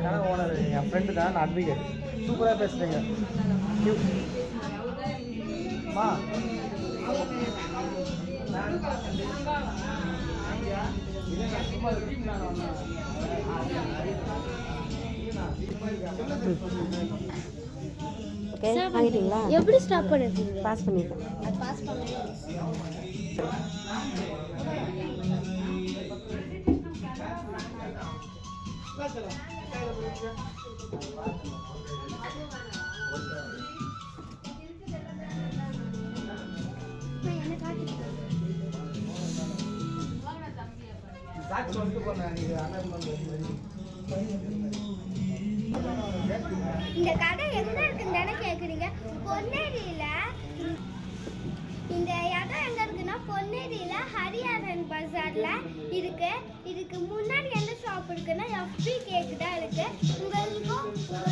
கடை ஓனர் என் ஃப்ரெண்டு தான், நான் அட்வொகேட். சூப்பராக பேசுகிறீங்க. மா ஓகே ஆகிட்டீங்களா? எப்படி ஸ்டாப் பண்ணிருக்கீங்க? பாஸ் பண்ணிட்டேன். அது பாஸ் பண்ணி இந்த கடை எங்க இருக்குன்னு தானே கேக்குறீங்க? பொன்னேரியில. இந்த இடம் எங்க இருக்குன்னா பொன்னேரியில ஹரியாரன் பஜார்ல இருக்கு. இதுக்கு முன்னாடி எந்த ஷாப் இருக்குன்னா FP கேக் தான் இருக்கு. உங்களுக்கும் உங்க